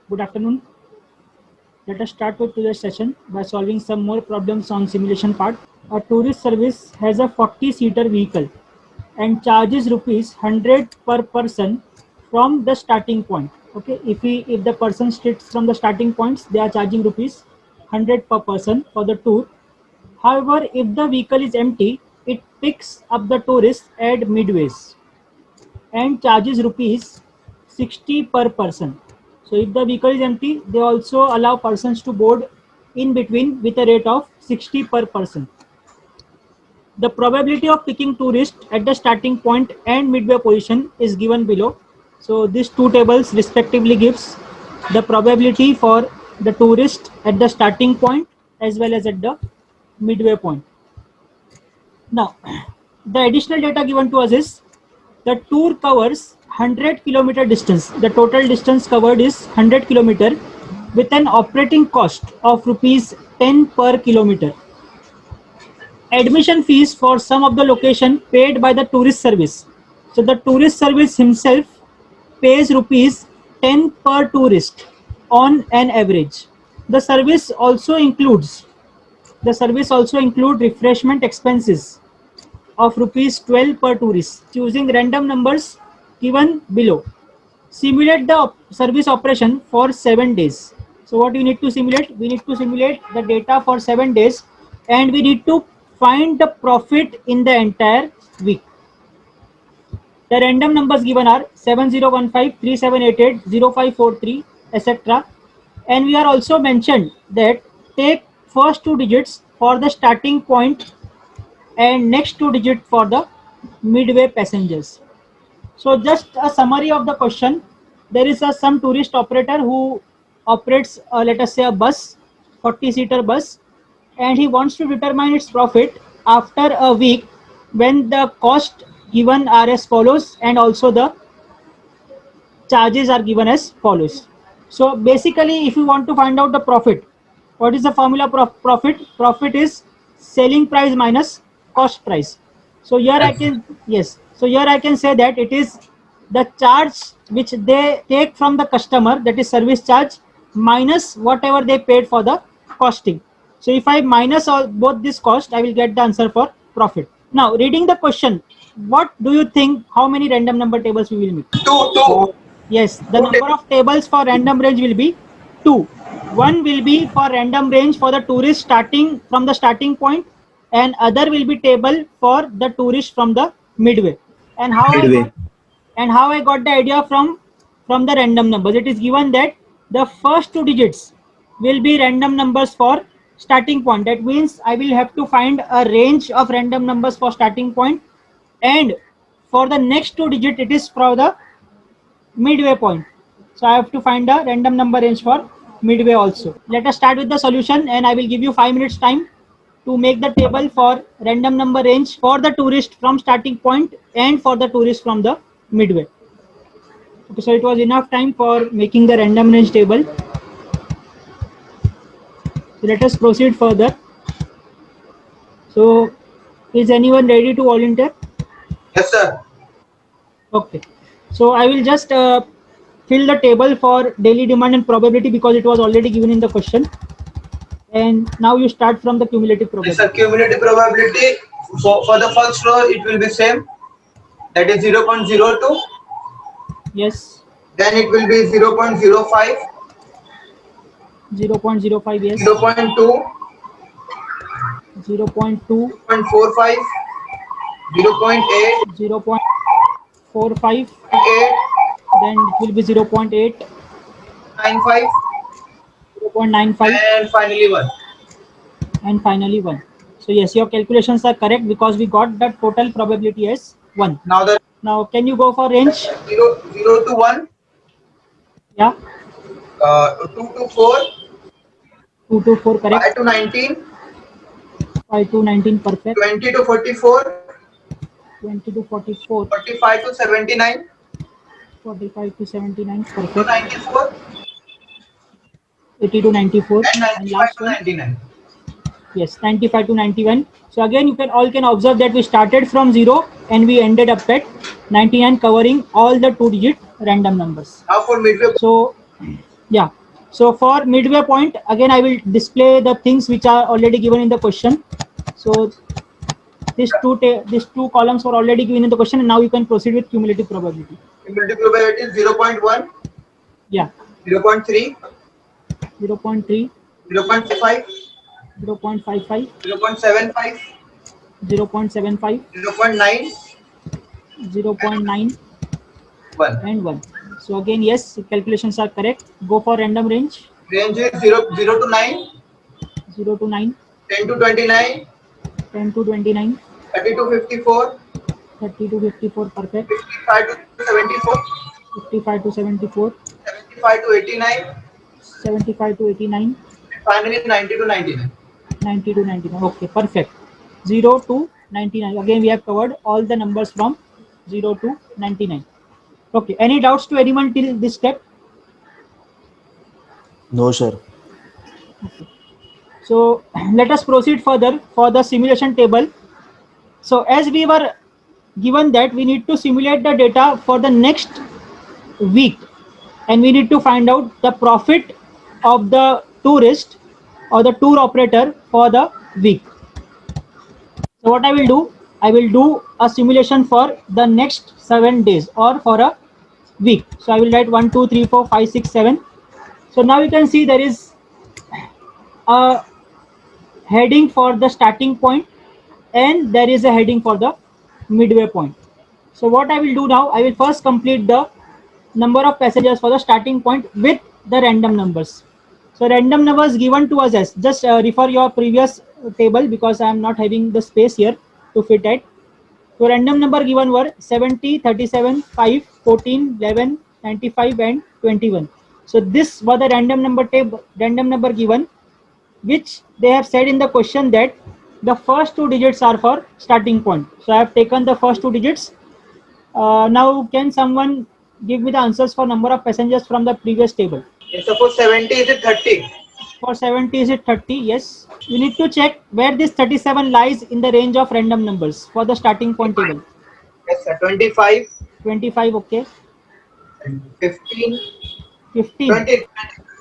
Good afternoon. Let us start with today's session by solving some more problems on simulation part. A tourist service has a 40-seater vehicle and charges rupees 100 per person from the starting point. Okay, if the person sits from the starting points, they are charging rupees 100 per person for the tour. However, if the vehicle is empty, it picks up the tourist at midways and charges rupees 60 per person. So if the vehicle is empty, they also allow persons to board in between with a rate of 60 per person. The probability of picking tourists at the starting point and midway position is given below. So these two tables respectively gives the probability for the tourist at the starting point as well as at the midway point. Now, the additional data given to us is the tour covers 100-kilometer distance. The total distance covered is 100 km with an operating cost of rupees 10 per kilometer. Admission fees for some of the location paid by the tourist service. So the tourist service himself pays rupees 10 per tourist on an average. The service also includes refreshment expenses of rupees 12 per tourist, choosing random numbers given below. Simulate the service operation for 7 days. So what we need to simulate? We need to simulate the data for 7 days and we need to find the profit in the entire week. The random numbers given are 7015, 3788, 0543, etc. And we are also mentioned that take first two digits for the starting point and next two digit for the midway passengers. So just a summary of the question. There is some tourist operator who operates, let us say, a bus, 40-seater bus, and he wants to determine its profit after a week when the cost given are as follows and also the charges are given as follows. So basically, if you want to find out the profit, what is the formula profit? Profit is selling price minus cost price. So here I can, yes. So here I can say that it is the charge which they take from the customer, that is service charge, minus whatever they paid for the costing. So if I minus all both this cost, I will get the answer for profit. Now reading the question, what do you think? How many random number tables we will make? Two. Yes, the number of tables for random range will be 2. One will be for random range for the tourist starting from the starting point, and other will be table for the tourist from the midway. And Midway. how I got the idea from the random numbers. It is given that the first two digits will be random numbers for starting point. That means I will have to find a range of random numbers for starting point, and for the next two digit it is for the midway point. So I have to find a random number range for midway also. Let us start with the solution and I will give you 5 minutes time to make the table for random number range for the tourist from starting point and for the tourist from the midway. Okay, so it was enough time for making the random range table. So let us proceed further. So is anyone ready to volunteer? Yes, sir. Okay. So I will just fill the table for daily demand and probability because it was already given in the question. And now you start from the cumulative Yes, sir. probability. Cumulative probability for the first row it will be same. That is 0.02. Yes, Then it will be 0.05, 0.05, yes, 0.2, 0.2, 0.45, 0.8, 0.45, 0.8, then it will be 0.8, 0.95, 0.95, and finally 1. and finally 1. So yes, your calculations are correct because we got the total probability as 1. Now the Now can you go for range? 0 to 1, Yeah, 2 to 4, 2 to 4 correct, 5 to 19, 5 to 19 perfect, 20 to 44, 20 to 44, 45 to 79, 45 to 79 to perfect, 94, 80 to 94, and and 95 last to one, 99. yes, 95 to 91. So again, you can all can observe that we started from 0 and we ended up at 99, covering all the two digit random numbers. Now for midway, So Yeah. So for midway point, again I will display the things which are already given in the question. So these two columns were already given in the question, and now you can proceed with cumulative probability. Cumulative probability is 0.1, Yeah. 0.3, 0.3, 0.55, 0.55, 0.75, 0.75, 0.9, 0.9, 1. and 1. So again, yes, calculations are correct. Go for random range. Range is 0 to 9, 0 to 9, 10 to 29, 10 to 29, 30 to 54, 30 to 54, perfect. 55 to 74, 55 to 74, 75 to 89, 75 to 89, and finally 90 to 99. 90 to 99. Okay, perfect. 0 to 99. Again, we have covered all the numbers from 0 to 99. Okay, any doubts to anyone till this step? No, sir. Okay. So let us proceed further for the simulation table. So as we were given that we need to simulate the data for the next week, and we need to find out the profit of the tourist or the tour operator for the week. So what I will do a simulation for the next 7 days or for a week. So I will write 1, 2, 3, 4, 5, 6, 7. So now you can see there is a heading for the starting point, and there is a heading for the midway point. So what I will do now, I will first complete the number of passengers for the starting point with the random numbers. So random numbers given to us as, just refer your previous table because I am not having the space here to fit it. So random number given were 70, 37, 5, 14, 11, 95, and 21. So this was the random number table, random number given, which they have said in the question that the first two digits are for starting point. So I have taken the first two digits. Now can someone give me the answers for number of passengers from the previous table? And suppose 70 is it 30? For 70 is it 30? Yes. You need to check where this 37 lies in the range of random numbers for the starting point table. Yes, sir. 25, 25, okay. 15, 15. 20,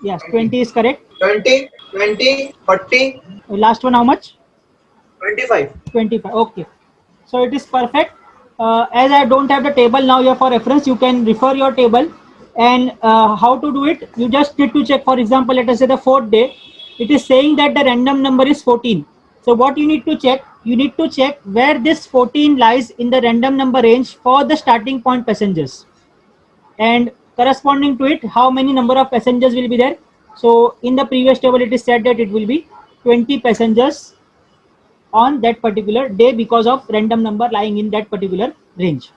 Yes, 20 is correct. 20, 20, 40, Last one, how much? 25. 25. Okay. So it is perfect. As I don't have the table now here for reference, you can refer your table. And how to do it? You just need to check. For example, let us say the fourth day. It is saying that the random number is 14. So what you need to check? You need to check where this 14 lies in the random number range for the starting point passengers, and corresponding to it, how many number of passengers will be there. So in the previous table, it is said that it will be 20 passengers on that particular day because of random number lying in that particular range.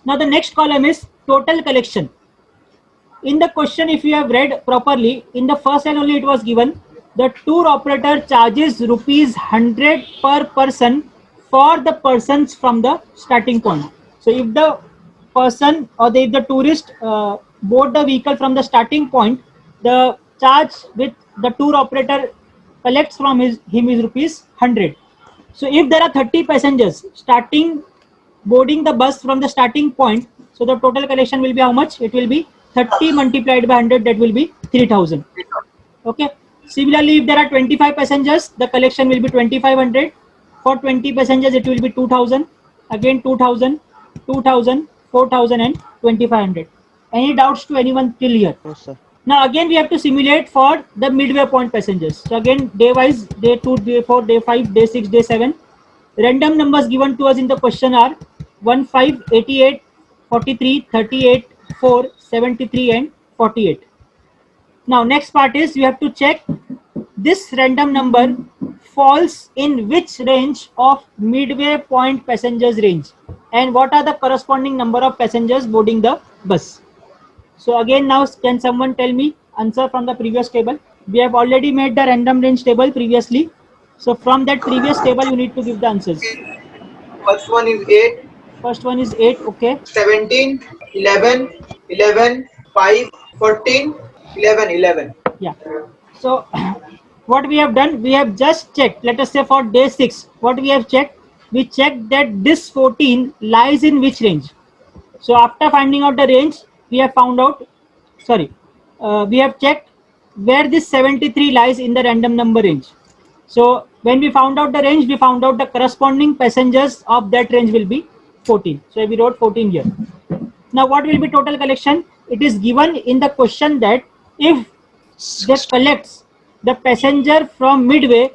Now the next column is total collection. In the question, if you have read properly, in the first line only it was given the tour operator charges rupees 100 per person for the persons from the starting point. So if the person or if the tourist board the vehicle from the starting point, the charge with the tour operator collects from him is rupees 100. So if there are 30 passengers starting boarding the bus from the starting point, so the total collection will be how much? It will be 30 multiplied by 100, that will be 3000. Okay. Similarly, if there are 25 passengers, the collection will be 2500. For 20 passengers, it will be 2000. Again 2000, 2000, 4000, and 2500. Any doubts to anyone till here? No, sir. Now again we have to simulate for the midway point passengers. So again day wise, day 2, day 4, day 5, day 6, day 7. Random numbers given to us in the question are 1, 5, 88, 43, 38, 4, 73, and 48. Now next part is you have to check this random number falls in which range of midway point passengers range, and what are the corresponding number of passengers boarding the bus. So again, now can someone tell me answer from the previous table? We have already made the random range table previously. So from that previous table, you need to give the answers. First one is 8, First one is 8. Okay. 17, 11, 11, 5, 14, 11, 11. Yeah. So what we have done, we have just checked. Let us say for day 6, what we have checked, we checked that this 14 lies in which range. So after finding out the range, we have found out, sorry, we have checked where this 73 lies in the random number range. So when we found out the range, we found out the corresponding passengers of that range will be 14. So we wrote 14 here. Now what will be total collection? It is given in the question that if they collects the passenger from Midway,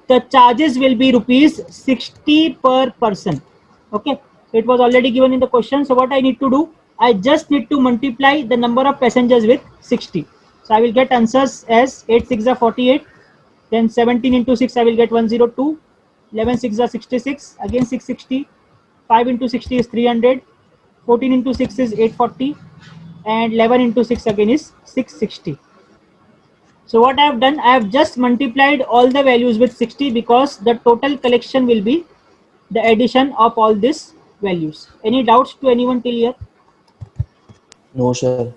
the charges will be rupees 60 per person. Okay, so it was already given in the question. So what I need to do, I just need to multiply the number of passengers with 60. So I will get answers as 8 6 are 48, then 17 into 6 I will get 102, 11 6 are 66, again 660, 5 into 60 is 300, 14 into 6 is 840, and 11 into 6 again is 660. So what I have done, I have just multiplied all the values with 60 because the total collection will be the addition of all these values. Any doubts to anyone till here? No, sir.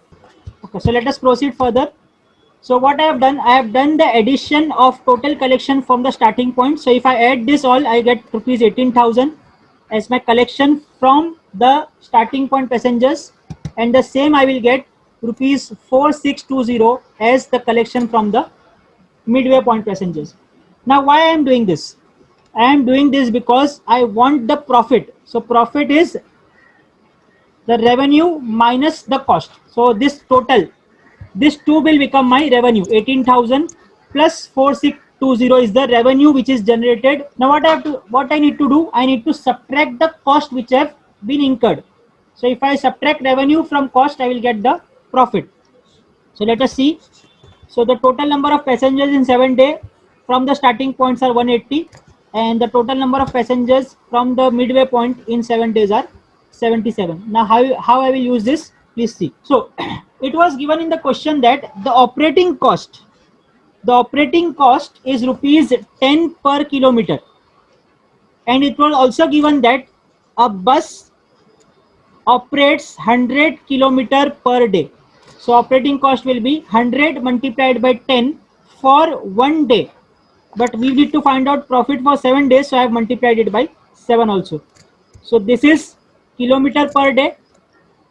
Okay, so let us proceed further. So what I have done the addition of total collection from the starting point. So if I add this all, I get rupees 18,000 as my collection from the starting point passengers, and the same I will get rupees 4620 as the collection from the Midway point passengers. Now why I am doing this? I am doing this because I want the profit. So profit is the revenue minus the cost. So this total, this 2 will become my revenue. 18,000 plus 4620 is the revenue which is generated. Now what I need to do, I need to subtract the cost which have been incurred. So if I subtract revenue from cost, I will get the profit. So let us see. So the total number of passengers in 7 days from the starting points are 180, and the total number of passengers from the Midway point in 7 days are 77. Now how I will use this, please see. So it was given in the question that the operating cost is rupees 10 per kilometer, and it was also given that a bus operates 100 kilometer per day. So operating cost will be 100 multiplied by 10 for 1 day. But we need to find out profit for 7 days, so I have multiplied it by 7 also. So this is kilometer per day,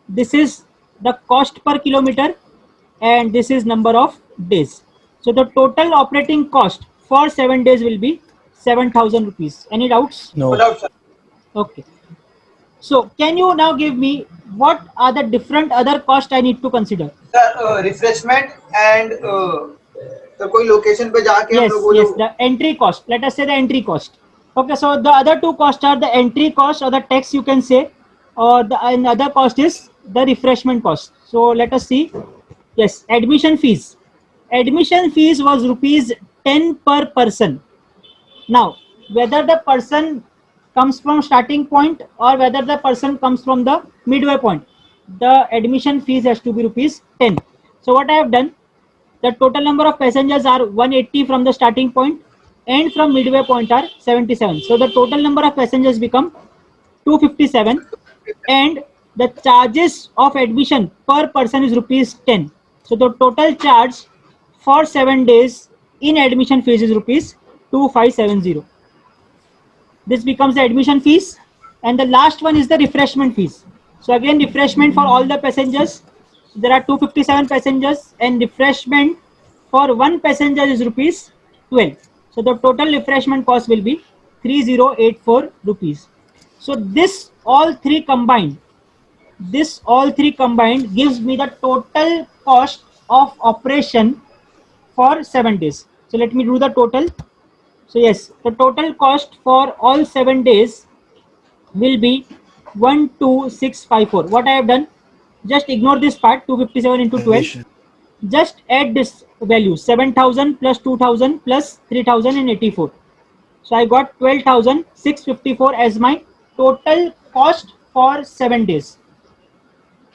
this is the cost per kilometer, and this is number of days. So the total operating cost for 7 days will be 7,000 rupees. Any doubts? No. Without, sir. Okay. So can you now give me what are the different other costs I need to consider? Sir, refreshment and तो कोई location पे जाके हम Yes, लोग वो yes, जो the entry cost. Let us say the entry cost. Okay, so the other two costs are the entry cost or the tax you can say, or the another cost is the refreshment cost. So let us see. Yes, admission fees. Admission fees was rupees 10 per person. Now, whether the person comes from starting point or whether the person comes from the midway point, the admission fees has to be rupees 10. So what I have done, the total number of passengers are 180 from the starting point and from midway point are 77. So the total number of passengers become 257, and the charges of admission per person is rupees 10. So the total charge for 7 days in admission fees is rupees 2570. This becomes the admission fees, and the last one is the refreshment fees. So again, refreshment for all the passengers, there are 257 passengers, and refreshment for one passenger is rupees 12. So the total refreshment cost will be 3084 rupees. So this all three combined gives me the total cost of operation for 7 days. So let me do the total. So yes, the total cost for all 7 days will be 12654. What I have done, just ignore this part, 257 into 12. Yes, sir. Just add this value, 7000 plus 2000 plus 3084. So I got 12,654 as my total cost for 7 days.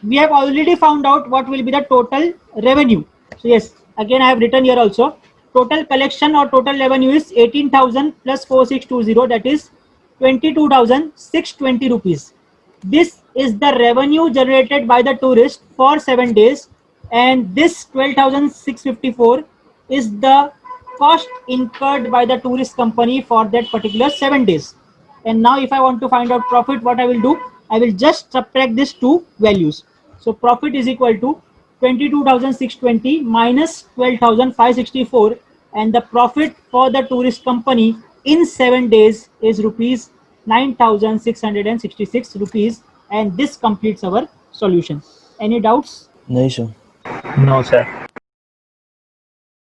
We have already found out what will be the total revenue. So yes, again I have written here also, total collection or total revenue is 18,000 plus 4620, that is 22,620 rupees. This is the revenue generated by the tourist for 7 days, and this 12,654 is the cost incurred by the tourist company for that particular 7 days. And now if I want to find out profit, what I will do, I will just subtract these two values. So profit is equal to 22,620 minus 12,564, and the profit for the tourist company in 7 days is rupees 9,666 rupees, and this completes our solution. Any doubts? नहीं sir. No, sir.